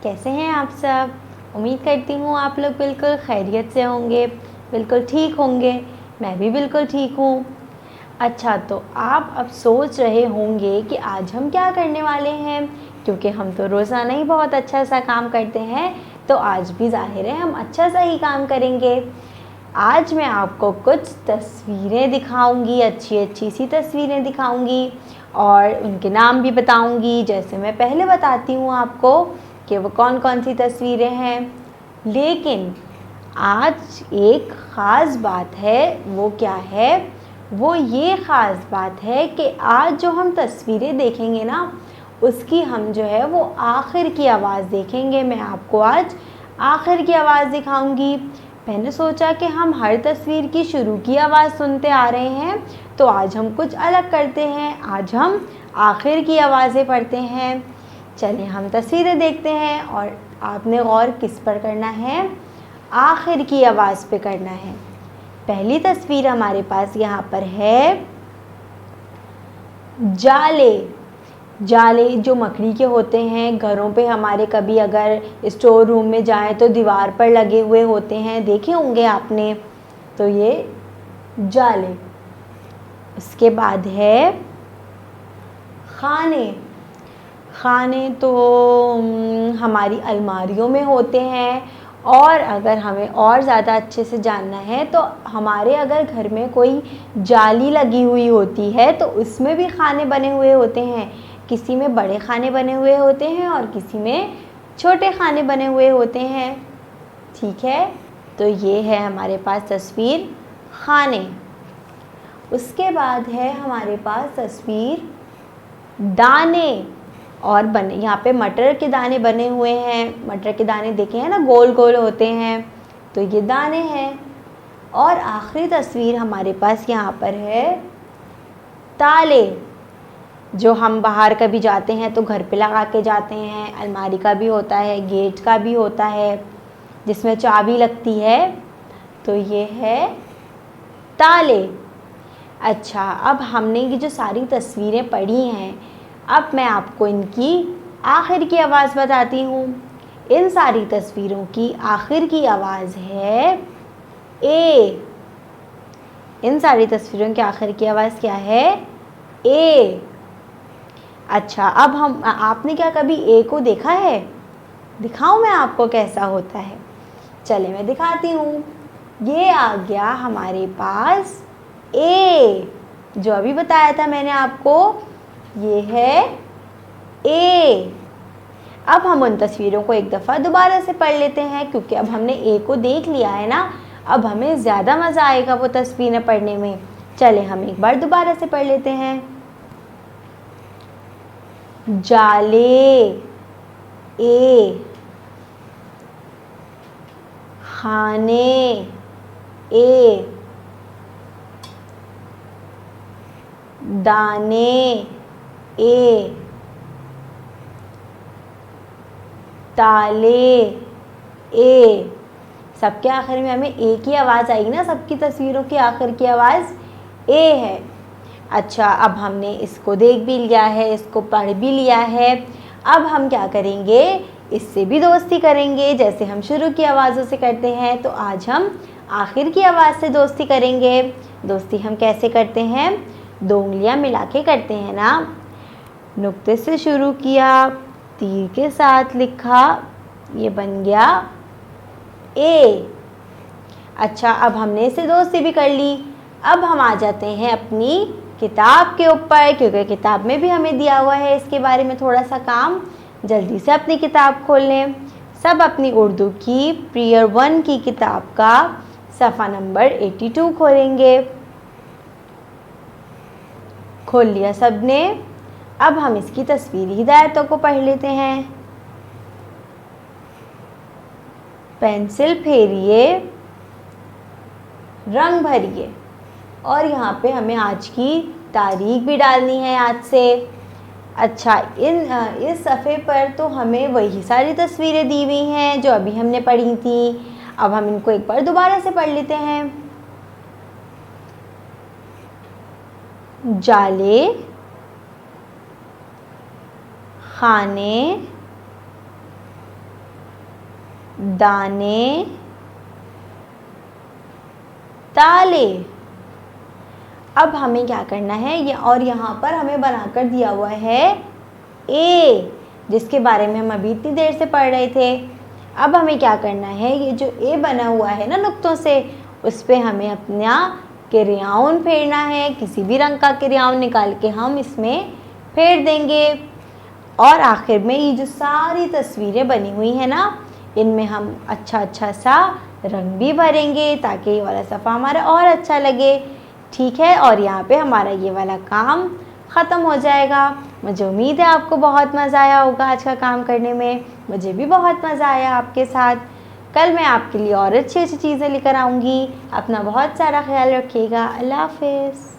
कैसे हैं आप सब। उम्मीद करती हूँ आप लोग बिल्कुल खैरियत से होंगे, बिल्कुल ठीक होंगे। मैं भी बिल्कुल ठीक हूँ। अच्छा, तो आप अब सोच रहे होंगे कि आज हम क्या करने वाले हैं, क्योंकि हम तो रोज़ाना ही बहुत अच्छा सा काम करते हैं, तो आज भी ज़ाहिर है हम अच्छा सा ही काम करेंगे। आज मैं आपको कुछ तस्वीरें दिखाऊंगी, अच्छी अच्छी सी तस्वीरें दिखाऊंगी और उनके नाम भी बताऊंगी, जैसे मैं पहले बताती हूँ आपको कि वो कौन कौन सी तस्वीरें हैं। लेकिन आज एक ख़ास बात है, वो क्या है, वो ये ख़ास बात है कि आज जो हम तस्वीरें देखेंगे ना, उसकी हम जो है वो आखिर की आवाज़ देखेंगे। मैं आपको आज आखिर की आवाज़ दिखाऊंगी। मैंने सोचा कि हम हर तस्वीर की शुरू की आवाज़ सुनते आ रहे हैं, तो आज हम कुछ अलग करते हैं, आज हम आखिर की आवाज़ें पढ़ते हैं। चलिए हम तस्वीरें देखते हैं और आपने गौर किस पर करना है, आखिर की आवाज़ पे करना है। पहली तस्वीर हमारे पास यहाँ पर है जाले। जाले जो मकड़ी के होते हैं, घरों पे हमारे कभी अगर स्टोर रूम में जाएं तो दीवार पर लगे हुए होते हैं, देखे होंगे आपने। तो ये जाले। उसके बाद है खाने। खाने तो हमारी अलमारियों में होते हैं, और अगर हमें और ज़्यादा अच्छे से जानना है तो हमारे अगर घर में कोई जाली लगी हुई होती है तो उसमें भी खाने बने हुए होते हैं। किसी में बड़े खाने बने हुए होते हैं और किसी में छोटे खाने बने हुए होते हैं। ठीक है, तो ये है हमारे पास तस्वीर खाने। उसके बाद है हमारे पास तस्वीर दाने और बने। यहाँ पे मटर के दाने बने हुए हैं। मटर के दाने देखे हैं ना, गोल गोल होते हैं, तो ये दाने हैं। और आखिरी तस्वीर हमारे पास यहाँ पर है ताले। जो हम बाहर कभी जाते हैं तो घर पे लगा के जाते हैं। अलमारी का भी होता है, गेट का भी होता है, जिसमें चाबी लगती है, तो ये है ताले। अच्छा, अब हमने ये जो सारी तस्वीरें पढ़ी हैं, अब मैं आपको इनकी आखिर की आवाज़ बताती हूँ। इन सारी तस्वीरों की आखिर की आवाज़ है ए। इन सारी तस्वीरों की आखिर की आवाज़ क्या है, ए। अच्छा, अब हम आपने क्या कभी ए को देखा है? दिखाऊं मैं आपको कैसा होता है? चले मैं दिखाती हूँ। ये आ गया हमारे पास ए, जो अभी बताया था मैंने आपको, ये है ए। अब हम उन तस्वीरों को एक दफ़ा दोबारा से पढ़ लेते हैं, क्योंकि अब हमने ए को देख लिया है ना, अब हमें ज़्यादा मज़ा आएगा वो तस्वीरें पढ़ने में। चले हम एक बार दोबारा से पढ़ लेते हैं। जाले ए, खाने ए, दाने ए, ताले ए। सबके आखिर में हमें ए की आवाज़ आएगी ना, सबकी तस्वीरों की आखिर की आवाज़ ए है। अच्छा, अब हमने इसको देख भी लिया है, इसको पढ़ भी लिया है। अब हम क्या करेंगे, इससे भी दोस्ती करेंगे, जैसे हम शुरू की आवाज़ों से करते हैं, तो आज हम आखिर की आवाज़ से दोस्ती करेंगे। दोस्ती हम कैसे करते हैं, 2 उंगलियां मिला के करते हैं ना। नुक्ते से शुरू किया, तीर के साथ लिखा, ये बन गया ए। अच्छा, अब हमने इसे दोस्ती भी कर ली। अब हम आ जाते हैं अपनी किताब के ऊपर, क्योंकि किताब में भी हमें दिया हुआ है इसके बारे में थोड़ा सा काम। जल्दी से अपनी किताब खोल लें। सब अपनी उर्दू की प्रियर 1 की किताब का सफ़ा नंबर 82 खोलेंगे। खोल लिया सबने? अब हम इसकी तस्वीरी हिदायतों को पढ़ लेते हैं। पेंसिल फेरिए, रंग भरिए, और यहाँ पे हमें आज की तारीख भी डालनी है आज से। अच्छा, इस सफ़े पर तो हमें वही सारी तस्वीरें दी हुई हैं जो अभी हमने पढ़ी थी। अब हम इनको एक बार दोबारा से पढ़ लेते हैं। जाले, खाने, दाने ताले। अब हमें क्या करना है, ये और यहाँ पर हमें बनाकर दिया हुआ है ए, जिसके बारे में हम अभी इतनी देर से पढ़ रहे थे। अब हमें क्या करना है, ये जो ए बना हुआ है ना नुक्तों से, उस पर हमें अपना क्रेयॉन फेरना है। किसी भी रंग का क्रेयॉन निकाल के हम इसमें फेर देंगे। और आखिर में ये जो सारी तस्वीरें बनी हुई है ना, इनमें हम अच्छा सा रंग भी भरेंगे ताकि ये वाला सफ़ा हमारा और अच्छा लगे। ठीक है, और यहाँ पे हमारा ये वाला काम ख़त्म हो जाएगा। मुझे उम्मीद है आपको बहुत मज़ा आया होगा आज का काम करने में। मुझे भी बहुत मज़ा आया आपके साथ। कल मैं आपके लिए और अच्छी चीज़ें लेकर आऊँगी। अपना बहुत सारा ख्याल रखिएगा। अल्लाह हाफ़िज़।